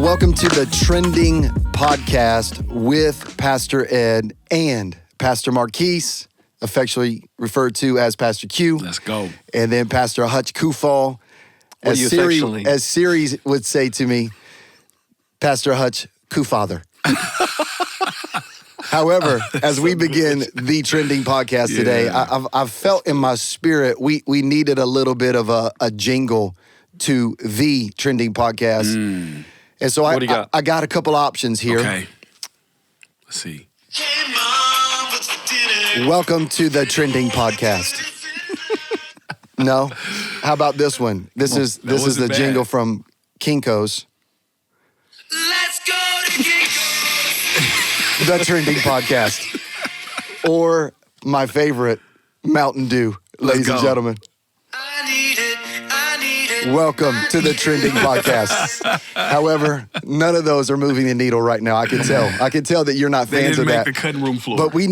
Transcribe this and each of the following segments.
Welcome to the Trending Podcast with Pastor Ed and Pastor Marquise, affectionately referred to as Pastor Q. Let's go. And then Pastor Hutch Kufal. As Siri would say to me, Pastor Hutch Kufather. However, as we begin the Trending Podcast today, I've felt in my spirit we needed a little bit of a jingle to the Trending Podcast. And so I got a couple options here. Okay. Let's see. Welcome to the Trending Podcast. No? How about this one? This is the jingle from Kinko's. Let's go to Kinko's. The Trending Podcast. Or my favorite, Mountain Dew, ladies and gentlemen. I need it. Welcome to the Trending Podcast. However, none of those are moving the needle right now. I can tell that you're not fans of that. They didn't make the cutting room floor. But we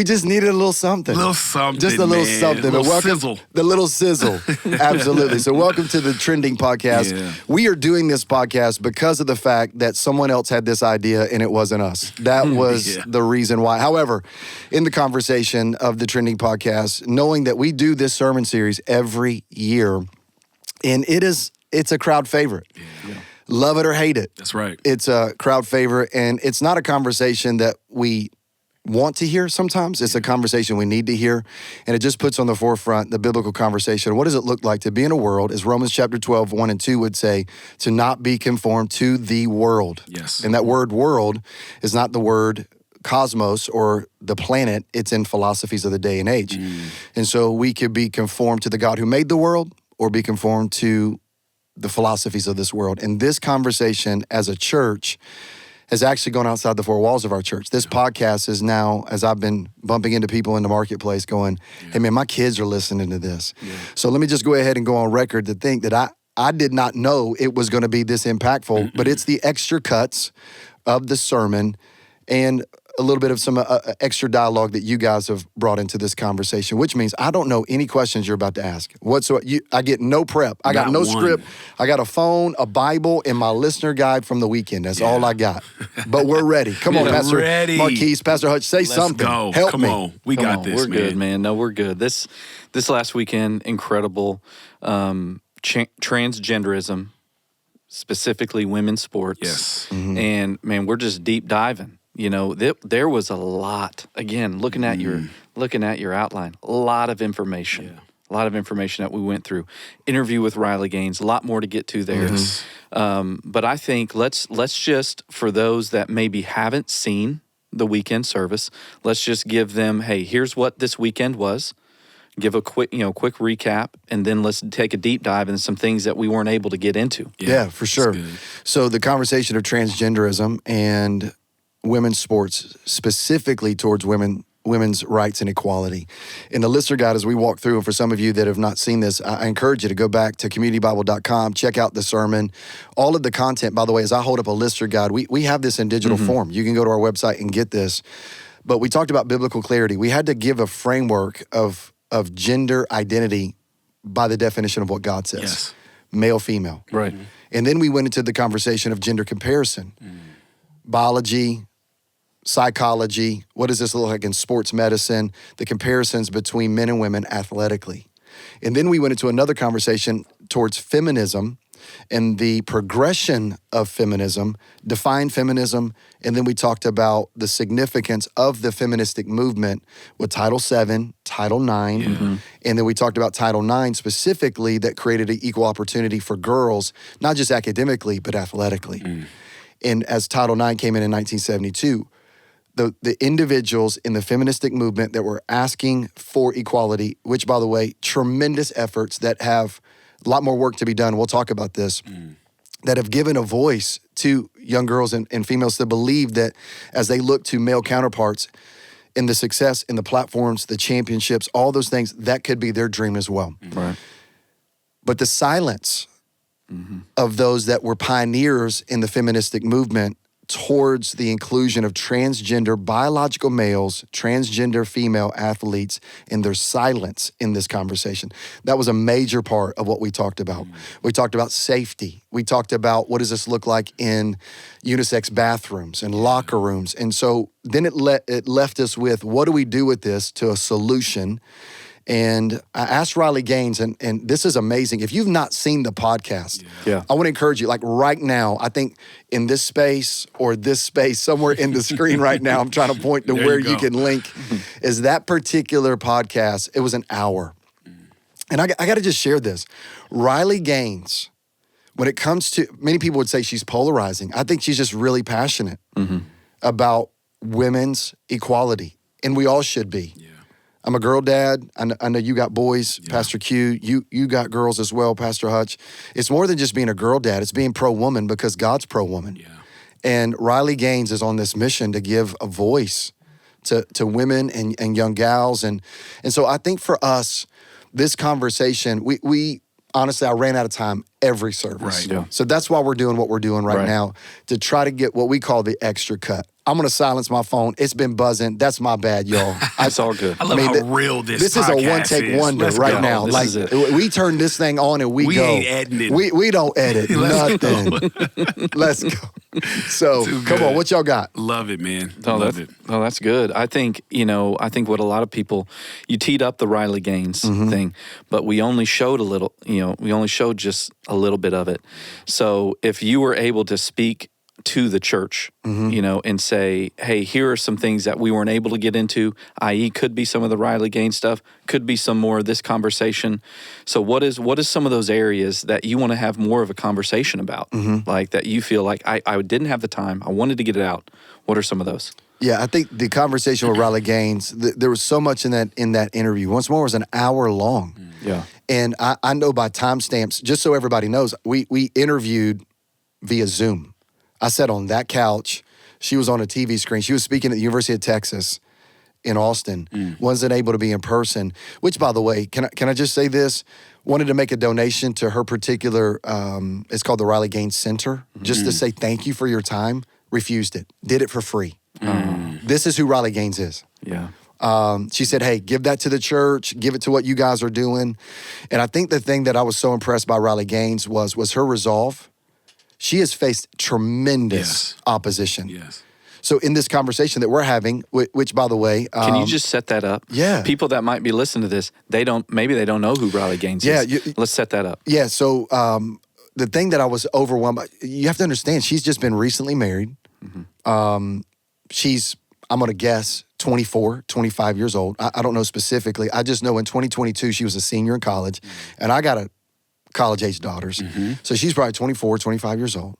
just needed a little something. Just a little something. The sizzle. The little sizzle. Absolutely. So welcome to the Trending Podcast. Yeah. We are doing this podcast because of the fact that someone else had this idea and it wasn't us. That was the reason why. However, in the conversation of the Trending Podcast, knowing that we do this sermon series every year, and it's a crowd favorite. Yeah. Love it or hate it. That's right. It's a crowd favorite, and it's not a conversation that we want to hear sometimes. It's a conversation we need to hear, and it just puts on the forefront the biblical conversation. What does it look like to be in a world, as Romans chapter 12, 1 and 2 would say, to not be conformed to the world? Yes. And that word world is not the word cosmos or the planet. It's in philosophies of the day and age. And so we could be conformed to the God who made the world, or be conformed to the philosophies of this world. And this conversation as a church has actually gone outside the four walls of our church. This podcast is now, as I've been bumping into people in the marketplace going, hey man, my kids are listening to this. Yeah. So let me just go ahead and go on record to think that I did not know it was going to be this impactful, but it's the extra cuts of the sermon and a little bit of some extra dialogue that you guys have brought into this conversation, which means I don't know any questions you're about to ask. I get no prep. I got no script. I got a phone, a Bible, and my listener guide from the weekend. That's all I got. But we're ready. Come on, Pastor Marquise, Pastor Hutch, say something. Go. Help Come me. on. We got this, We're good, man. No, we're good. This last weekend, incredible. Transgenderism, specifically women's sports. Yes. Mm-hmm. And man, we're just deep diving. You know, there was a lot. Again, looking at your outline, a lot of information. A lot of information that we went through. Interview with Riley Gaines, a lot more to get to there. Yes. But I think let's just, for those that maybe haven't seen the weekend service, let's just give them, hey, here's what this weekend was. Give a quick recap, and then let's take a deep dive into some things that we weren't able to get into. Yeah, for sure. So the conversation of transgenderism and women's sports, specifically towards women's rights and equality. In the listener guide, as we walk through, and for some of you that have not seen this, I encourage you to go back to communitybible.com, check out the sermon. All of the content, by the way, as I hold up a listener guide, we have this in digital form. You can go to our website and get this. But we talked about biblical clarity. We had to give a framework of gender identity by the definition of what God says. Yes. Male, female. Right. And then we went into the conversation of gender comparison. Biology, psychology, what does this look like in sports medicine, the comparisons between men and women athletically. And then we went into another conversation towards feminism and the progression of feminism, defined feminism, and then we talked about the significance of the feministic movement with Title VII, Title IX, and then we talked about Title IX specifically that created an equal opportunity for girls, not just academically, but athletically. And as Title IX came in 1972, the individuals in the feministic movement that were asking for equality, which, by the way, tremendous efforts that have a lot more work to be done, we'll talk about this, that have given a voice to young girls and females to believe that as they look to male counterparts in the success, in the platforms, the championships, all those things, that could be their dream as well. Right. But the silence of those that were pioneers in the feministic movement towards the inclusion of transgender biological males, transgender female athletes, and their silence in this conversation. That was a major part of what we talked about. We talked about safety. We talked about what does this look like in unisex bathrooms and locker rooms. And so then it left us with, what do we do with this to a solution? And I asked Riley Gaines, and this is amazing. If you've not seen the podcast, I want to encourage you, like right now, I think in this space or this space, somewhere in the screen right now, I'm trying to point to where you can link, is that particular podcast. It was an hour. And I got to just share this. Riley Gaines, when it comes to, many people would say she's polarizing. I think she's just really passionate about women's equality, and we all should be. I'm a girl dad. I know you got boys, Pastor Q. You got girls as well, Pastor Hutch. It's more than just being a girl dad. It's being pro-woman because God's pro-woman. And Riley Gaines is on this mission to give a voice to women and young gals. And so I think for us, this conversation, we honestly, I ran out of time every service. So that's why we're doing what we're doing right now, to try to get what we call the extra cut. I'm going to silence my phone. It's been buzzing. That's my bad, y'all. It's all good. I love how real this is a one-take wonder right now. This like is it. We turn this thing on and we go. ain't editing it. We don't edit nothing. Let's go. So come on, what y'all got? Love it, man. Love it. Oh, that's good. I think, what a lot of people, you teed up the Riley Gaines thing, but we only showed a little, we only showed just a little bit of it. So if you were able to speak to the church, and say, hey, here are some things that we weren't able to get into, i.e. could be some of the Riley Gaines stuff, could be some more of this conversation. So what is some of those areas that you want to have more of a conversation about? Like that you feel like I didn't have the time, I wanted to get it out. What are some of those? Yeah, I think the conversation with Riley Gaines, there was so much in that interview. Once more, it was an hour long. And I know by timestamps, just so everybody knows, we interviewed via Zoom. I sat on that couch. She was on a TV screen. She was speaking at the University of Texas in Austin. Wasn't able to be in person, which, by the way, can I just say this? Wanted to make a donation to her particular, it's called the Riley Gaines Center, just to say thank you for your time. Refused it. Did it for free. This is who Riley Gaines is. She said, hey, give that to the church. Give it to what you guys are doing. And I think the thing that I was so impressed by Riley Gaines was her resolve. She has faced tremendous opposition. So in this conversation that we're having, which by the way, can you just set that up? Yeah. People that might be listening to this, maybe they don't know who Riley Gaines is. Let's set that up. Yeah. So the thing that I was overwhelmed by, you have to understand, she's just been recently married. She's, I'm going to guess, 24, 25 years old. I don't know specifically. I just know in 2022, she was a senior in college, and I got a college-age daughters. So she's probably 24, 25 years old,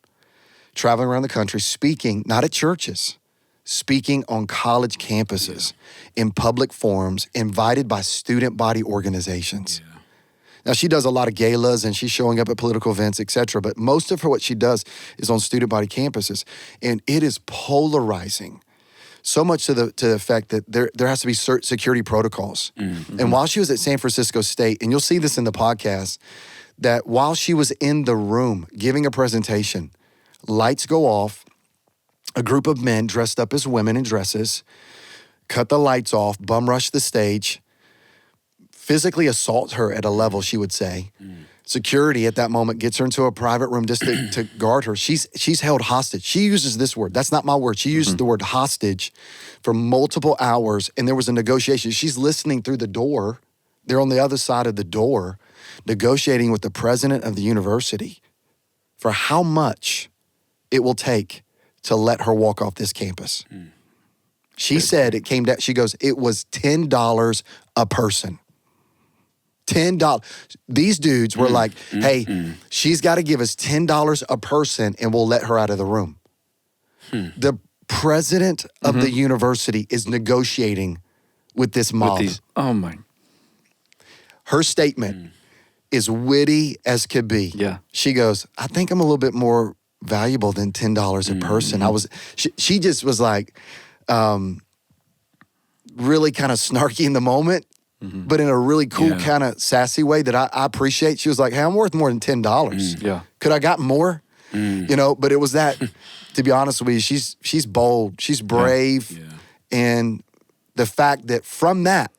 traveling around the country, speaking, not at churches, speaking on college campuses, in public forums, invited by student body organizations. Now, she does a lot of galas, and she's showing up at political events, et cetera, but most of her, what she does is on student body campuses, and it is polarizing. So much to the effect that there has to be security protocols. And while she was at San Francisco State, and you'll see this in the podcast, that while she was in the room giving a presentation, lights go off, a group of men dressed up as women in dresses, cut the lights off, bum rush the stage, physically assault her at a level, she would say. Security at that moment gets her into a private room just to guard her. She's held hostage. She uses this word. That's not my word. She uses the word hostage for multiple hours, and there was a negotiation. She's listening through the door. They're on the other side of the door, negotiating with the president of the university for how much it will take to let her walk off this campus. She said it came down, she goes, it was $10 a person. $10. These dudes were like, hey, she's got to give us $10 a person and we'll let her out of the room. The president of the university is negotiating with this mob. Oh my. Her statement is witty as could be. Yeah. She goes, I think I'm a little bit more valuable than $10 a person. She just was like, really kind of snarky in the moment, but in a really cool kind of sassy way that I appreciate. She was like, hey, I'm worth more than $10. Yeah. Could I got more? You know, but it was that, to be honest with you, she's bold, she's brave. Yeah. And the fact that from that,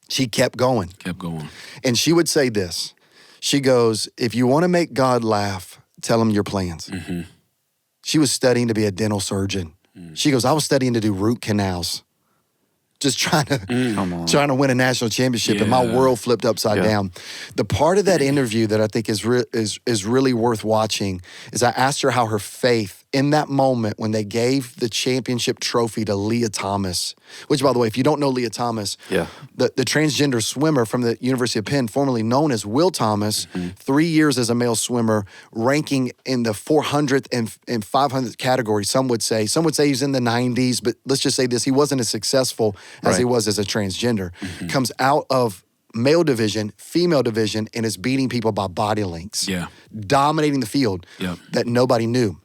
she kept going. Kept going. And she would say this. She goes, if you want to make God laugh, tell him your plans. She was studying to be a dental surgeon. She goes, I was studying to do root canals. Just trying to win a national championship, and my world flipped upside down. The part of that interview that I think is really worth watching is I asked her how her faith in that moment when they gave the championship trophy to Leah Thomas, which, by the way, if you don't know Leah Thomas, the transgender swimmer from the University of Penn, formerly known as Will Thomas, 3 years as a male swimmer, ranking in the 400th and 500th category, some would say. Some would say he's in the 90s, but let's just say this, he wasn't as successful as he was as a transgender. Comes out of male division, female division, and is beating people by body lengths. Dominating the field that nobody knew.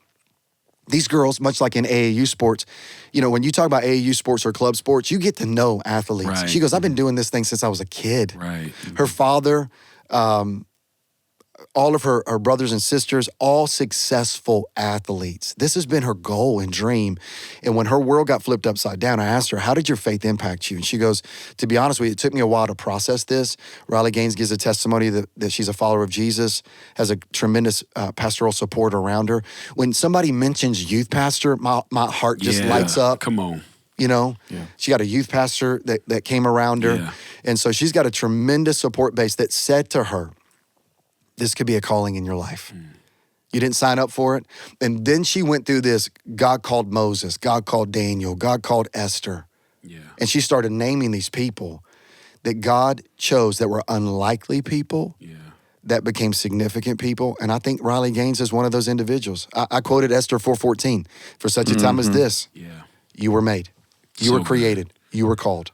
These girls, much like in AAU sports, you know, when you talk about AAU sports or club sports, you get to know athletes. She goes, I've been doing this thing since I was a kid. Her father, all of her brothers and sisters, all successful athletes. This has been her goal and dream. And when her world got flipped upside down, I asked her, how did your faith impact you? And she goes, to be honest with you, it took me a while to process this. Riley Gaines gives a testimony that she's a follower of Jesus, has a tremendous pastoral support around her. When somebody mentions youth pastor, my heart just lights up. Come on. You know, she got a youth pastor that came around her. And so she's got a tremendous support base that said to her, this could be a calling in your life. You didn't sign up for it. And then she went through this. God called Moses. God called Daniel. God called Esther. And she started naming these people that God chose that were unlikely people that became significant people. And I think Riley Gaines is one of those individuals. I quoted Esther 4:14. For such a time as this, you were made. You were created. You were called.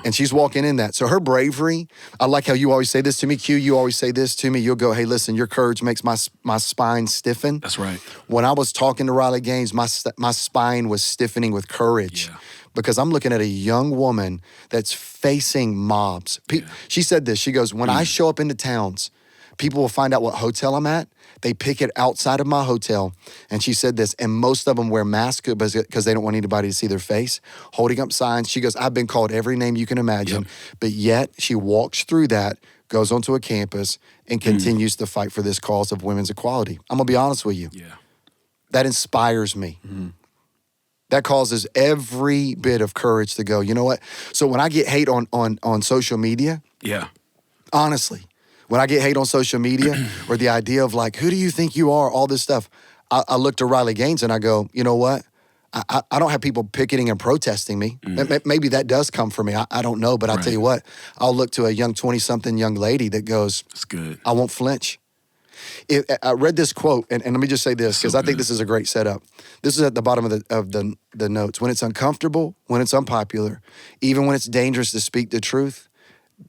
And she's walking in that. So her bravery, I like how you always say this to me, Q, you always say this to me. You'll go, hey, listen, your courage makes my spine stiffen. That's right. When I was talking to Riley Gaines, my spine was stiffening with courage because I'm looking at a young woman that's facing mobs. She said this, she goes, when I show up into towns, people will find out what hotel I'm at. They pick it outside of my hotel. And she said this, and most of them wear masks because they don't want anybody to see their face, holding up signs. She goes, I've been called every name you can imagine, but yet she walks through that, goes onto a campus, and continues to fight for this cause of women's equality. I'm going to be honest with you. That inspires me. That causes every bit of courage to go, you know what? So when I get hate on social media, honestly, when I get hate on social media or the idea of like, who do you think you are, all this stuff, I look to Riley Gaines and I go, you know what? I don't have people picketing and protesting me. Maybe that does come from me. I don't know, but I tell you what, I'll look to a young 20-something young lady that goes, that's good. I won't flinch. I read this quote, and let me just say this, because I think this is a great setup. This is at the bottom of the notes. When it's uncomfortable, when it's unpopular, even when it's dangerous to speak the truth,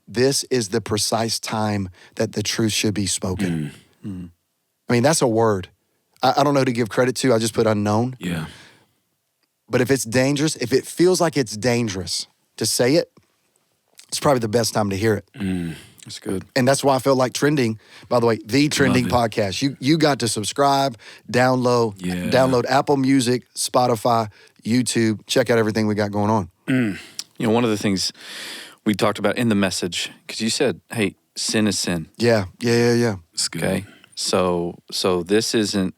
this is the precise time that the truth should be spoken. I mean, that's a word. I don't know who to give credit to. I just put unknown. But if it's dangerous, if it feels like it's dangerous to say it, it's probably the best time to hear it. That's good. And that's why I felt like Trending, by the way, the Trending podcast. You got to subscribe, download Apple Music, Spotify, YouTube. Check out everything we got going on. You know, one of the things we talked about in the message, because you said, hey, sin is sin. Yeah. That's good. Okay. So this isn't,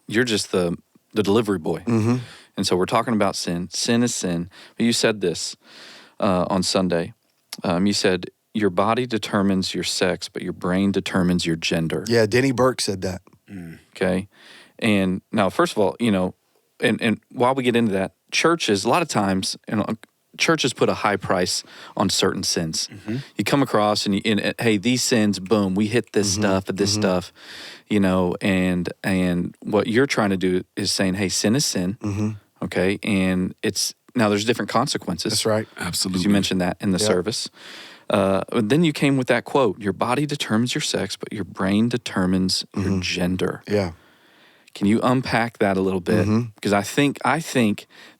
you're just the delivery boy. And so we're talking about sin. Sin is sin. But you said this on Sunday. You said, your body determines your sex, but your brain determines your gender. Yeah, Denny Burke said that. Okay. And now, first of all, you know, and while we get into that, churches, a lot of times, you know, churches put a high price on certain sins. You come across and hey, these sins, boom, we hit this stuff, you know, and what you're trying to do is saying, hey, sin is sin, okay, and now there's different consequences. That's right. Absolutely. You mentioned that in the service. Then you came with that quote, your body determines your sex, but your brain determines your gender. Yeah. Can you unpack that a little bit? Because I think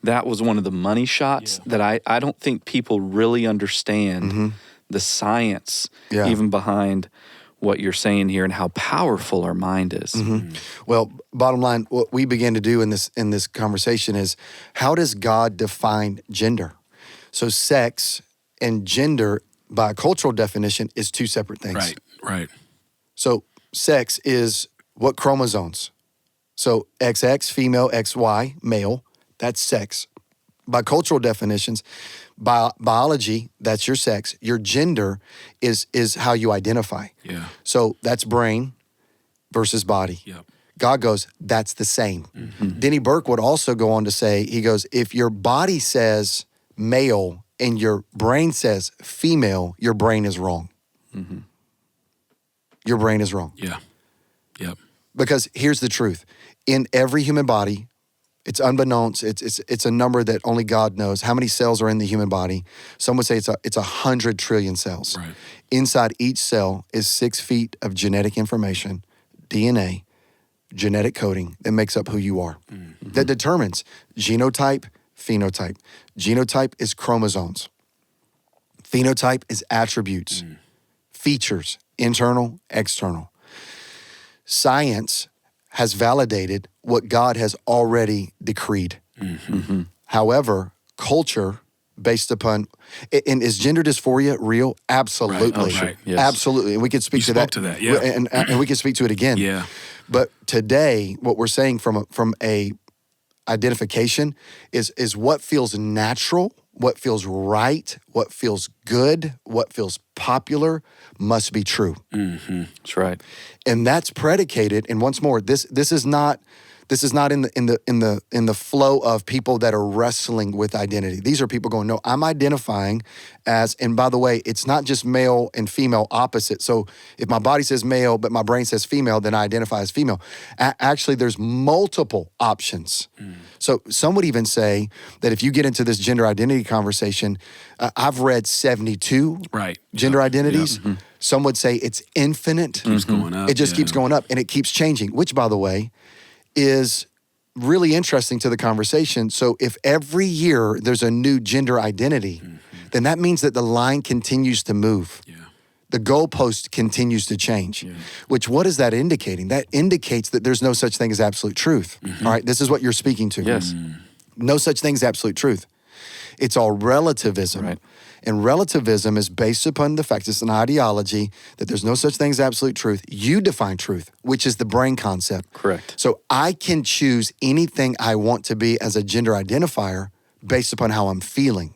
that was one of the money shots that I don't think people really understand the science even behind what you're saying here and how powerful our mind is. Well, bottom line, what we begin to do in this conversation is, how does God define gender? So sex and gender, by a cultural definition, is two separate things. Right. So sex is what chromosomes? So XX, female, XY, male, that's sex. By cultural definitions, biology, that's your sex. Your gender is how you identify. Yeah. So that's brain versus body. Yep. God goes, that's the same. Denny Burke would also go on to say, he goes, if your body says male and your brain says female, your brain is wrong. Your brain is wrong. Yeah. Yep. Because here's the truth. In every human body, it's unbeknownst. It's a number that only God knows. How many cells are in the human body? Some would say it's 100 trillion cells. Right. Inside each cell is 6 feet of genetic information, DNA, genetic coding that makes up who you are. That determines genotype, phenotype. Genotype is chromosomes. Phenotype is attributes, features, internal, external. Science has validated what God has already decreed. However, culture, based upon, and is gender dysphoria real? Absolutely. Right. Yes. Absolutely. And we could speak You to spoke that. to that, yeah. And we could speak to it again. Yeah. But today, what we're saying from a identification is what feels natural, what feels right, what feels good, what feels popular must be true. That's right. And that's predicated. And once more, this is not in the flow of people that are wrestling with identity. These are people going, no, I'm identifying as, and by the way, it's not just male and female opposite. So if my body says male, but my brain says female, then I identify as female. Actually, there's multiple options. So some would even say that if you get into this gender identity conversation, I've read 72 gender identities. Some would say it's infinite. Keeps going up. It just keeps going up, and it keeps changing, which, by the way, is really interesting to the conversation. So if every year there's a new gender identity, then that means that the line continues to move. Yeah. The goalpost continues to change, which, what is that indicating? That indicates that there's no such thing as absolute truth. All right, this is what you're speaking to. Yes. No such thing as absolute truth. It's all relativism. Right. And relativism is based upon the fact, it's an ideology, that there's no such thing as absolute truth. You define truth, which is the brain concept. Correct. So I can choose anything I want to be as a gender identifier based upon how I'm feeling.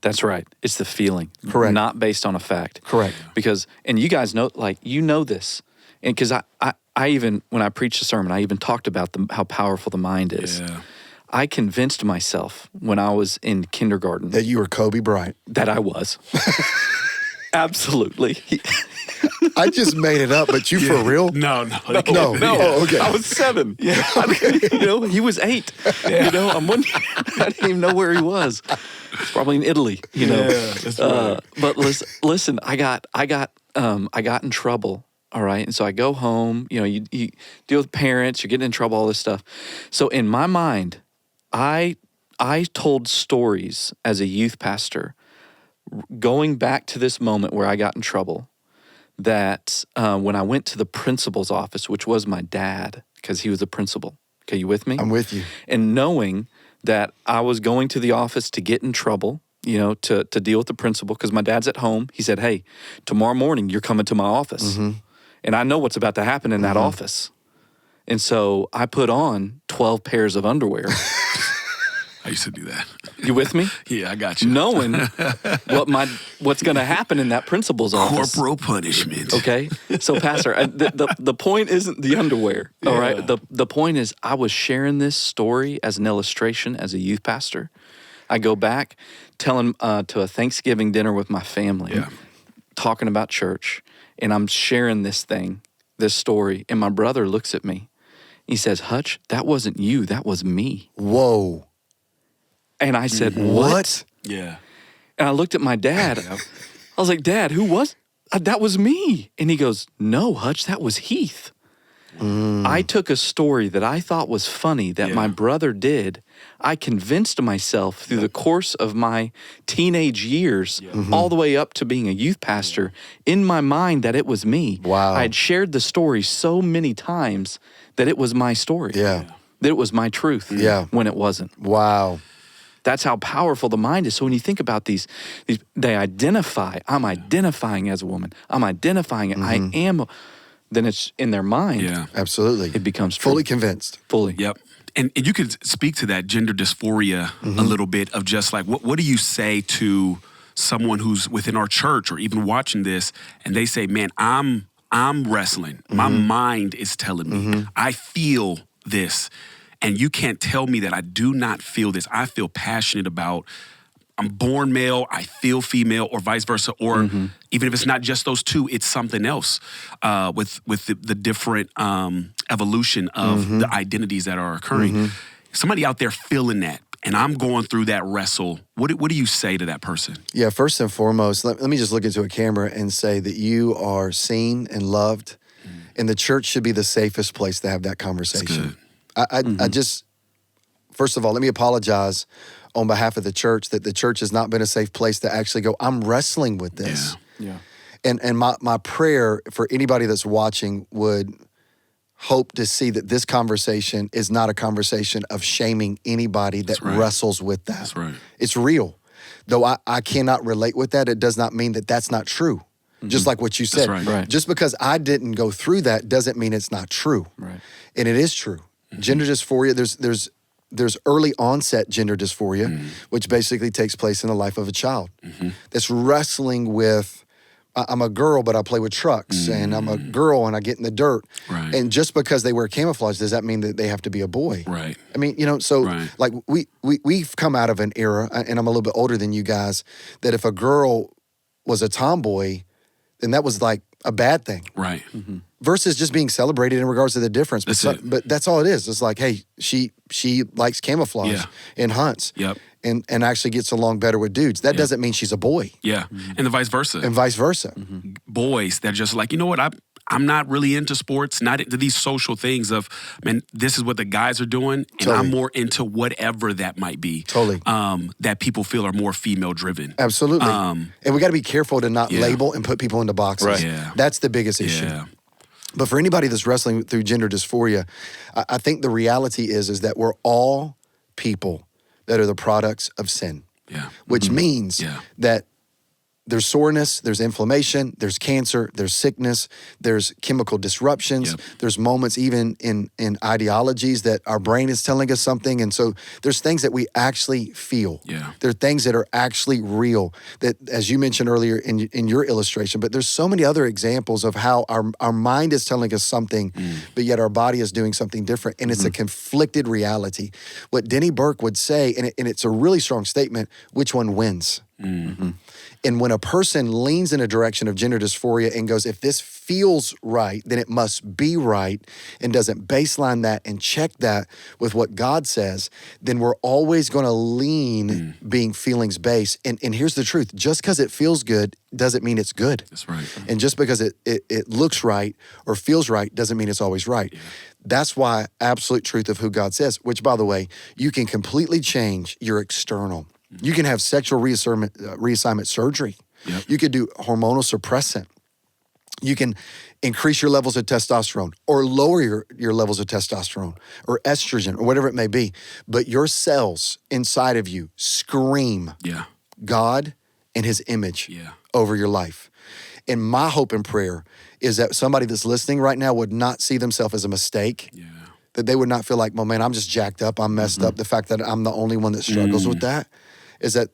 That's right. It's the feeling. Correct. Not based on a fact. Correct. Because, and you guys know, like, you know this. And because I even, when I preached a sermon, I even talked about how powerful the mind is. Yeah. I convinced myself when I was in kindergarten That you were Kobe Bryant. that I was. Absolutely. I just made it up, but you for real? No. No. No, okay. I was 7. Yeah. He was 8. I'm wondering, I didn't even know where he was. He's probably in Italy, Yeah, that's right. But listen, I got in trouble. All right. And so I go home, you deal with parents, you're getting in trouble, all this stuff. So in my mind, I told stories as a youth pastor, going back to this moment where I got in trouble, that when I went to the principal's office, which was my dad, because he was the principal. Okay, you with me? I'm with you. And knowing that I was going to the office to get in trouble, to deal with the principal, because my dad's at home. He said, hey, tomorrow morning you're coming to my office. And I know what's about to happen in that office. And so I put on 12 pairs of underwear. I used to do that. You with me? Yeah, I got you. Knowing what's going to happen in that principal's office. Corporal punishment. Okay? So, Pastor, the point isn't the underwear, all right? The point is I was sharing this story as an illustration as a youth pastor. I go back telling to a Thanksgiving dinner with my family, talking about church, and I'm sharing this story, and my brother looks at me. He says, Hutch, that wasn't you, that was me. Whoa. And I said, what? Yeah. And I looked at my dad. I was like, Dad, who was? That was me. And he goes, no, Hutch, that was Heath. I took a story that I thought was funny that my brother did. I convinced myself through the course of my teenage years, all the way up to being a youth pastor, in my mind that it was me. Wow. I had shared the story so many times that it was my story. Yeah. That it was my truth when it wasn't. Wow. That's how powerful the mind is. So when you think about these they identify, I'm identifying as a woman. I'm identifying it. I am. Then it's in their mind. Yeah. Absolutely. It becomes true. Fully convinced. Fully. Yep. And you could speak to that gender dysphoria a little bit of just like, what do you say to someone who's within our church or even watching this and they say, man, I'm wrestling. My mind is telling me. I feel this. And you can't tell me that I do not feel this. I feel passionate about, I'm born male, I feel female, or vice versa. Or even if it's not just those two, it's something else with the different evolution of the identities that are occurring. Somebody out there feeling that, and I'm going through that wrestle. What do you say to that person? Yeah, first and foremost, let me just look into a camera and say that you are seen and loved, and the church should be the safest place to have that conversation. I just, first of all, let me apologize on behalf of the church that the church has not been a safe place to actually go, I'm wrestling with this. Yeah. And my prayer for anybody that's watching would hope to see that this conversation is not a conversation of shaming anybody that wrestles with that. That's right. It's real. Though I cannot relate with that, it does not mean that that's not true. Just like what you said. That's right. Just because I didn't go through that doesn't mean it's not true. Right. And it is true. Gender dysphoria, there's early onset gender dysphoria, which basically takes place in the life of a child. That's wrestling with, I'm a girl, but I play with trucks, and I'm a girl and I get in the dirt. Right. And just because they wear camouflage, does that mean that they have to be a boy? Right. I mean, so like we've come out of an era, and I'm a little bit older than you guys, that if a girl was a tomboy, then that was like a bad thing. Right. Versus just being celebrated in regards to the difference. That's But, it. but that's all it is. It's like, hey, she likes camouflage and hunts Yep. and actually gets along better with dudes. That doesn't mean she's a boy. Yeah. And the vice versa. And vice versa. Boys that just like, you know what, I'm not really into sports, not into these social things of, man, this is what the guys are doing, and Totally. I'm more into whatever that might be. Totally. That people feel are more female driven. Absolutely. And we got to be careful to not label and put people into boxes. Right. Yeah. That's the biggest issue. Yeah. But for anybody that's wrestling through gender dysphoria, I think the reality is that we're all people that are the products of sin, Yeah. which means that there's soreness, there's inflammation, there's cancer, there's sickness, there's chemical disruptions, there's moments even in ideologies that our brain is telling us something. And so there's things that we actually feel. Yeah. There are things that are actually real that, as you mentioned earlier in your illustration, but there's so many other examples of how our mind is telling us something, but yet our body is doing something different. And it's a conflicted reality. What Denny Burke would say, and it's a really strong statement, which one wins? And when a person leans in a direction of gender dysphoria and goes, if this feels right, then it must be right, and doesn't baseline that and check that with what God says, then we're always going to lean being feelings based. And here's the truth. Just because it feels good doesn't mean it's good. That's right. And just because it looks right or feels right doesn't mean it's always right. That's why absolute truth of who God says, which, by the way, you can completely change your external. You can have sexual reassignment surgery. Yep. You could do hormonal suppressant. You can increase your levels of testosterone or lower your levels of testosterone or estrogen or whatever it may be. But your cells inside of you scream God and his image over your life. And my hope and prayer is that somebody that's listening right now would not see themselves as a mistake. That they would not feel like, well, man, I'm just jacked up. I'm messed up. The fact that I'm the only one that struggles with that is that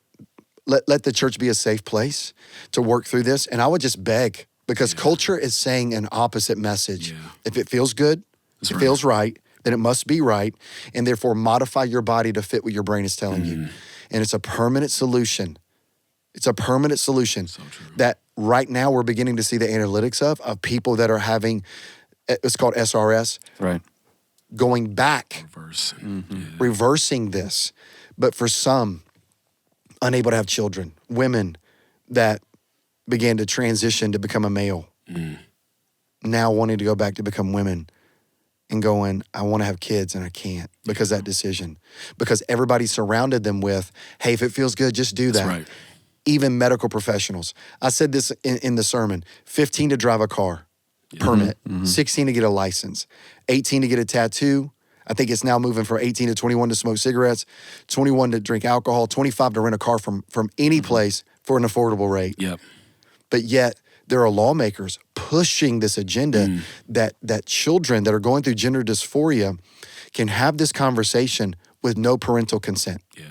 let the church be a safe place to work through this. And I would just beg, because culture is saying an opposite message. If it feels good, it feels right, then it must be right. And therefore modify your body to fit what your brain is telling you. And it's a permanent solution. It's a permanent solution that right now we're beginning to see the analytics of people that are having, it's called SRS. Right. Going back, reversing this. But for some, unable to have children, women that began to transition to become a male, now wanting to go back to become women, and going, I want to have kids and I can't because of that decision. Because everybody surrounded them with, hey, if it feels good, just do that. That's right. Even medical professionals. I said this in the sermon, 15 to drive a car, permit, 16 to get a license, 18 to get a tattoo. I think it's now moving from 18 to 21 to smoke cigarettes, 21 to drink alcohol, 25 to rent a car from any place for an affordable rate. Yep. But yet there are lawmakers pushing this agenda that children that are going through gender dysphoria can have this conversation with no parental consent. Yeah.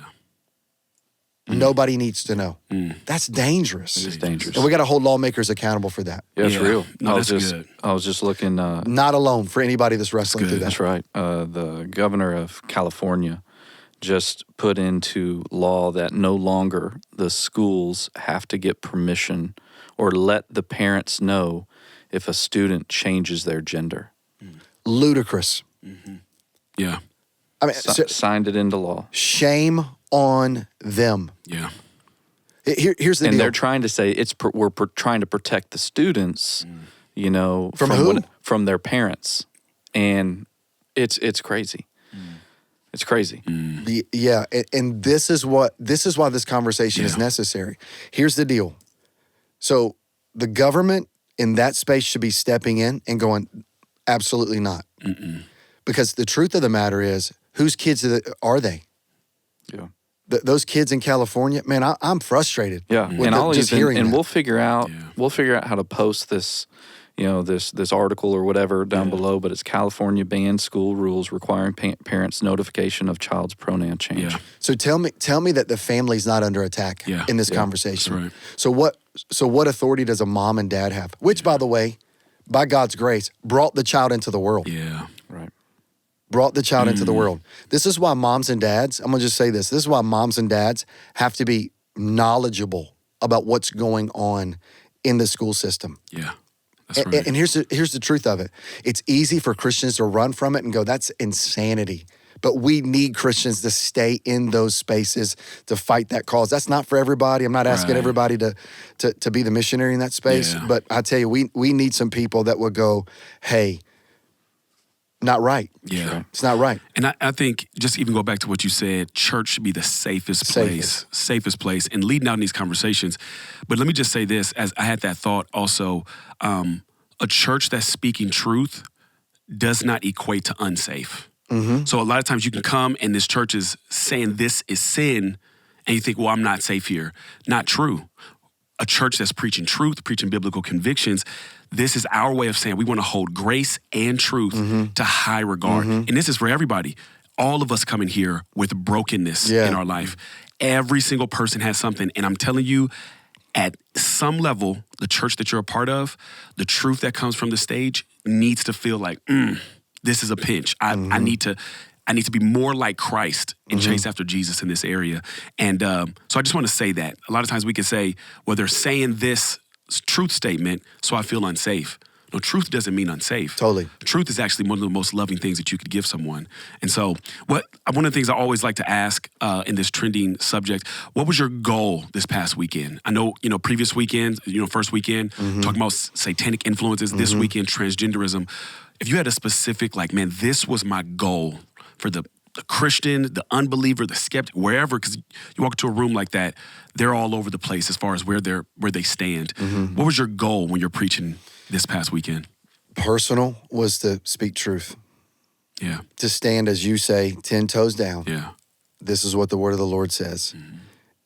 Nobody needs to know. That's dangerous. It is dangerous. And we got to hold lawmakers accountable for that. Yeah, it's Yeah. real. No, I was that's just good. I was just looking. Not alone for anybody that's wrestling That's through good. that. That's right. The governor of California just put into law that no longer the schools have to get permission or let the parents know if a student changes their gender. Ludicrous. Yeah. I mean, Signed it into law. shame on them. Yeah. Here's the And deal. they're trying to say we're trying to protect the students, you know, From who? From their parents, and it's crazy. It's crazy. Yeah, and this is why this conversation is Yeah. necessary. Here's the deal. So the government in that space should be stepping in and going, absolutely not. Because the truth of the matter is, whose kids are they? Yeah. Those kids in California, man, I'm frustrated. Yeah, with and I'll just even hearing and that. we'll figure out how to post this, you know, this article or whatever down below. But it's California bans school rules requiring parents notification of child's pronoun change. Yeah. So tell me that the family's not under attack Yeah. in this Yeah, conversation. that's right. So what authority does a mom and dad have? Which, by the way, by God's grace, brought the child into the world. Yeah. Right. Brought the child into the world. This is why moms and dads, I'm gonna just say this. This is why moms and dads have to be knowledgeable about what's going on in the school system. Yeah. That's right. And here's the truth of it. It's easy for Christians to run from it and go, that's insanity. But we need Christians to stay in those spaces to fight that cause. That's not for everybody. I'm not asking Right. everybody to be the missionary in that space. Yeah. But I tell you, we need some people that will go, hey, not right. Yeah. It's not right. And I think just even go back to what you said, church should be the safest place and leading out in these conversations. But let me just say this, as I had that thought also, a church that's speaking truth does not equate to unsafe. So a lot of times you can come and this church is saying this is sin and you think, well, I'm not safe here. Not true. A church that's preaching truth, preaching biblical convictions, this is our way of saying we want to hold grace and truth to high regard. And this is for everybody. All of us coming here with brokenness in our life. Every single person has something. And I'm telling you, at some level, the church that you're a part of, the truth that comes from the stage needs to feel like, this is a pinch. I need to be more like Christ and chase after Jesus in this area. And so I just want to say that. A lot of times we can say, well, they're saying this truth statement, so I feel unsafe. No, truth doesn't mean unsafe. Totally. Truth is actually one of the most loving things that you could give someone. And so one of the things I always like to ask in this trending subject, what was your goal this past weekend? I know, previous weekend, first weekend, talking about satanic influences, this weekend, transgenderism. If you had a specific, man, this was my goal for the Christian, the unbeliever, the skeptic, wherever, because you walk into a room like that, they're all over the place as far as where they stand. What was your goal when you're preaching this past weekend? Personal was to speak truth. Yeah. To stand, as you say, 10 toes down. Yeah. This is what the word of the Lord says.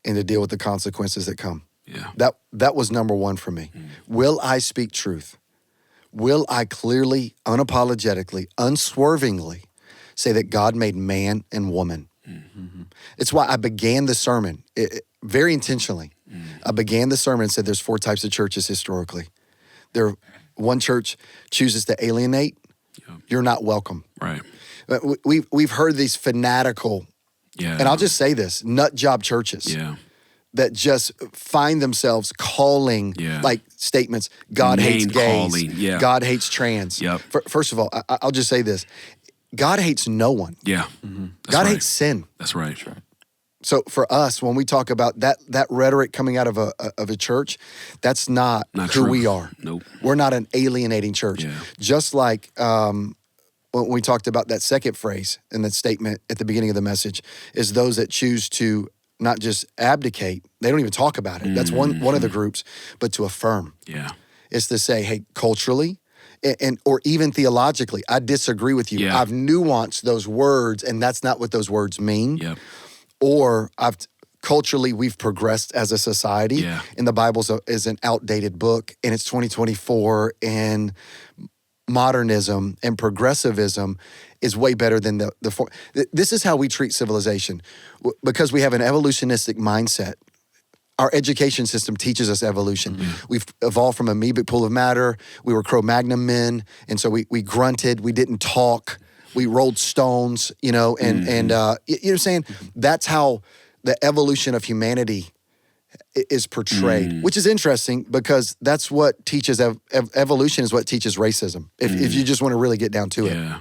And to deal with the consequences that come. Yeah. That was number one for me. Will I speak truth? Will I clearly, unapologetically, unswervingly say that God made man and woman? It's why I began the sermon very intentionally. I began the sermon and said there's 4 types of churches historically. One church chooses to alienate. You're not welcome. Right. We've heard these fanatical, and I'll just say this, nut job churches. Yeah. That just find themselves calling like statements. God hates gays. Calling, God hates trans. Yep. First of all, I'll just say this. God hates no one. Yeah. God hates sin. That's right. So for us, when we talk about that rhetoric coming out of a church, that's not who true. we are. Nope. We're not an alienating church. Yeah. Just like when we talked about that second phrase in that statement at the beginning of the message, is those that choose to not just abdicate, they don't even talk about it. That's one of the groups, but to affirm. Yeah. It's to say, hey, culturally, and or even theologically, I disagree with you. Yeah. I've nuanced those words, and that's not what those words mean. Yep. Or culturally, we've progressed as a society, Yeah. and the Bible is an outdated book, and it's 2024, and modernism and progressivism is way better than the form. This is how we treat civilization, because we have an evolutionistic mindset. Our education system teaches us evolution. We've evolved from amoebic pool of matter. We were Cro-Magnon men, and so we grunted. We didn't talk. We rolled stones, and you know what I'm saying? That's how the evolution of humanity is portrayed, which is interesting because that's what teaches evolution is what teches racism. If you just want to really get down to it. Yeah.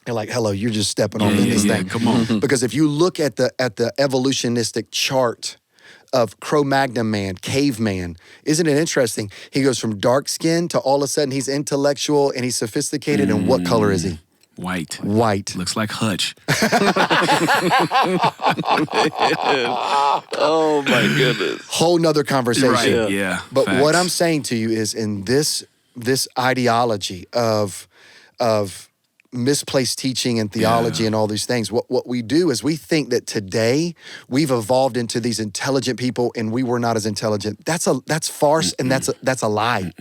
You're like, hello, you're just stepping on this thing. Come on. Because if you look at the evolutionistic chart of Cro-Magnon man, caveman, isn't it interesting? He goes from dark skin to all of a sudden he's intellectual and he's sophisticated. And what color is he? White. White. Looks like Hutch. Oh my goodness. Whole nother conversation. Right. Yeah. But Facts. what I'm saying to you is in this ideology of misplaced teaching and theology and all these things, what we do is we think that today we've evolved into these intelligent people and we were not as intelligent. That's farce and that's a lie.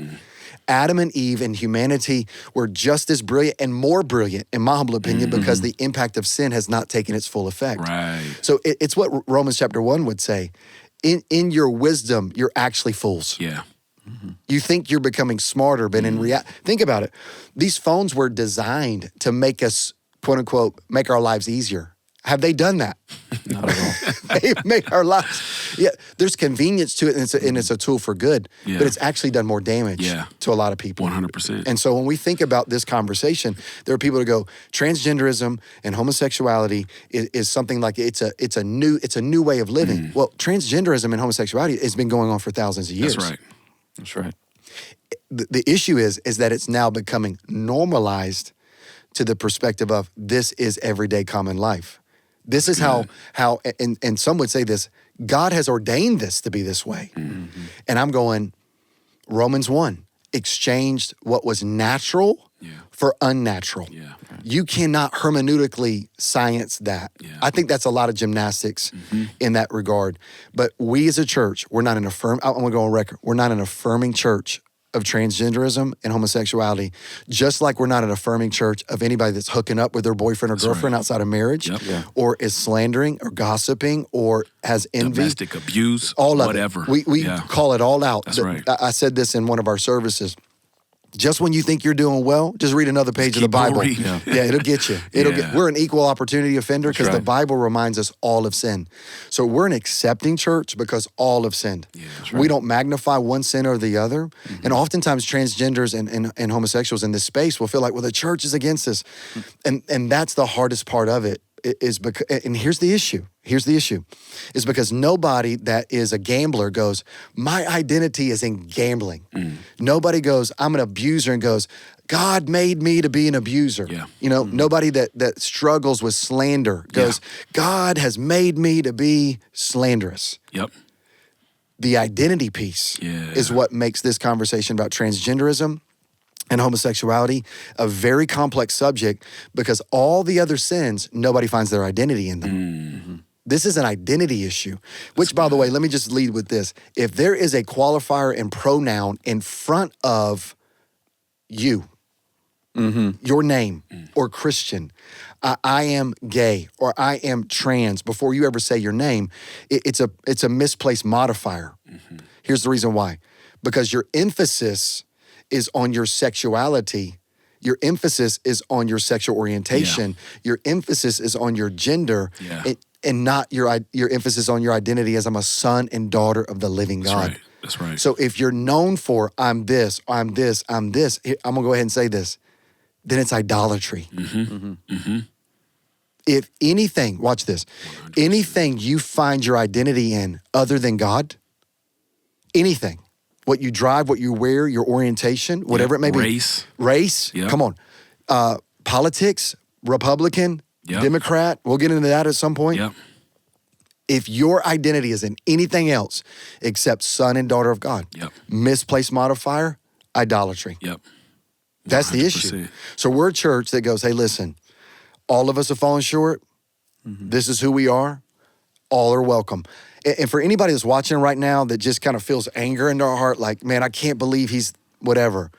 Adam and Eve and humanity were just as brilliant and more brilliant, in my humble opinion, because the impact of sin has not taken its full effect. Right. So it's what Romans chapter 1 would say. In your wisdom, you're actually fools. Yeah. You think you're becoming smarter, but in reality, think about it. These phones were designed to make us, quote unquote, make our lives easier. Have they done that? Not at all. They make our lives. Yeah, there's convenience to it, and it's a tool for good, but it's actually done more damage to a lot of people. 100%. And so when we think about this conversation, there are people who go, transgenderism and homosexuality is something like it's a new way of living. Well, transgenderism and homosexuality has been going on for thousands of years. That's right. That's right. The issue is that it's now becoming normalized to the perspective of this is everyday common life. This is how and some would say this, God has ordained this to be this way. And I'm going, Romans 1, exchanged what was natural for unnatural. Yeah. You cannot hermeneutically science that. Yeah. I think that's a lot of gymnastics in that regard. But we as a church, we're not I'm gonna go on record, we're not an affirming church of transgenderism and homosexuality, just like we're not an affirming church of anybody that's hooking up with their boyfriend or girlfriend outside of marriage, or is slandering or gossiping or has envy. Domestic abuse, all of whatever. it. We call it all out. That's right. I said this in one of our services. Just when you think you're doing well, just read another page of the keep on Bible. reading. Yeah, it'll get you. We're an equal opportunity offender because the Bible reminds us all have sinned. So we're an accepting church because all have sinned. Yeah, we don't magnify one sin or the other. And oftentimes transgenders and homosexuals in this space will feel like, well, the church is against us. And that's the hardest part of it. Is because, and here's the issue. Is because nobody that is a gambler goes, my identity is in gambling. Nobody goes, I'm an abuser and goes, God made me to be an abuser. Yeah. Nobody that struggles with slander goes, God has made me to be slanderous. Yep. The identity piece is what makes this conversation about transgenderism and homosexuality a very complex subject, because all the other sins, nobody finds their identity in them. This is an identity issue, which, by the way, let me just lead with this. If there is a qualifier and pronoun in front of you, your name, or Christian, I am gay, or I am trans, before you ever say your name, it's a misplaced modifier. Here's the reason why. Because your emphasis is on your sexuality. Your emphasis is on your sexual orientation. Your emphasis is on your gender, and not your emphasis on your identity as I'm a son and daughter of the living God. That's right. So if you're known for I'm this, I'm this, I'm this, I'm gonna go ahead and say this, then it's idolatry. If anything, watch this, 100%. Anything you find your identity in other than God, anything, what you drive, what you wear, your orientation, whatever it may be. Race. Come on. politics, Republican, Yep. Democrat, we'll get into that at some point. Yep. If your identity is in anything else except son and daughter of God, Yep. misplaced modifier, idolatry. Yep. That's the issue. 100%. So we're a church that goes, hey, listen, all of us have fallen short. This is who we are. All are welcome. And for anybody that's watching right now that just kind of feels anger in their heart, like, man, I can't believe he's whatever.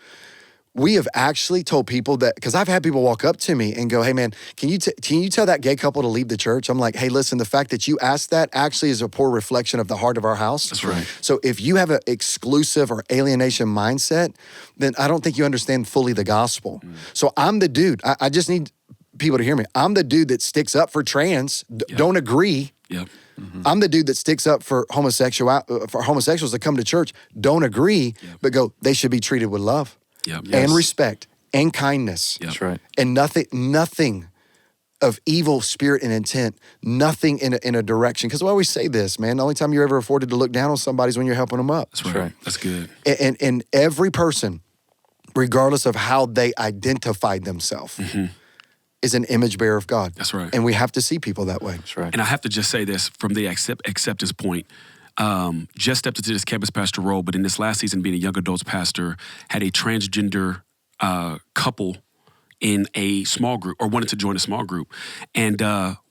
We have actually told people that, because I've had people walk up to me and go, hey, man, can you tell that gay couple to leave the church? I'm like, hey, listen, the fact that you asked that actually is a poor reflection of the heart of our house. That's right. So if you have an exclusive or alienation mindset, then I don't think you understand fully the gospel. So I'm the dude. I just need people to hear me. I'm the dude that sticks up for trans, don't agree. Yep. I'm the dude that sticks up for homosexuals that come to church, don't agree, but go, they should be treated with love. Yep. And respect and kindness. Yep. That's right. And nothing of evil spirit and intent, nothing in a direction. Because I always say this, man, the only time you're ever afforded to look down on somebody is when you're helping them up. That's right. That's good. And every person, regardless of how they identified themselves, is an image bearer of God. That's right. And we have to see people that way. That's right. And I have to just say this from the acceptance point. Just stepped into this campus pastor role, but in this last season, being a young adults pastor, had a transgender couple in a small group, or wanted to join a small group, and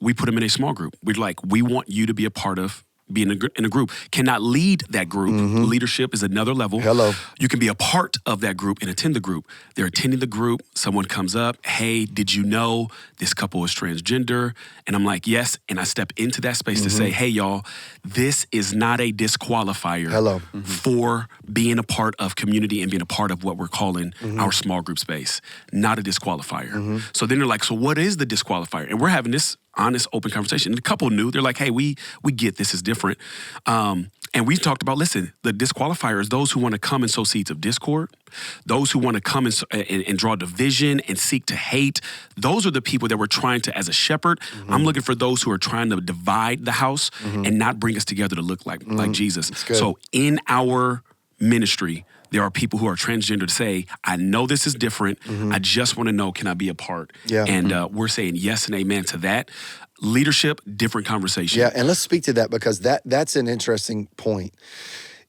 we put them in a small group. We're like, we want you to be a part of being in a group. Cannot lead that group. Leadership is another level. Hello. You can be a part of that group and attend the group. They're attending the group. Someone comes up, hey, did you know this couple is transgender? And I'm like, yes. And I step into that space to say, hey, y'all, this is not a disqualifier for being a part of community and being a part of what we're calling our small group space. Not a disqualifier. So then they're like, so what is the disqualifier? And we're having this honest, open conversation. And the couple knew. They're like, hey, we get this is different. And we've talked about, listen, the disqualifier is those who want to come and sow seeds of discord, those who want to come and draw division and seek to hate. Those are the people that we're trying to, as a shepherd, I'm looking for those who are trying to divide the house and not bring us together to look like Jesus. So in our ministry, there are people who are transgender to say, I know this is different. I just want to know, can I be a part? Yeah. And we're saying yes and amen to that. Leadership, different conversation. Yeah, and let's speak to that because that's an interesting point.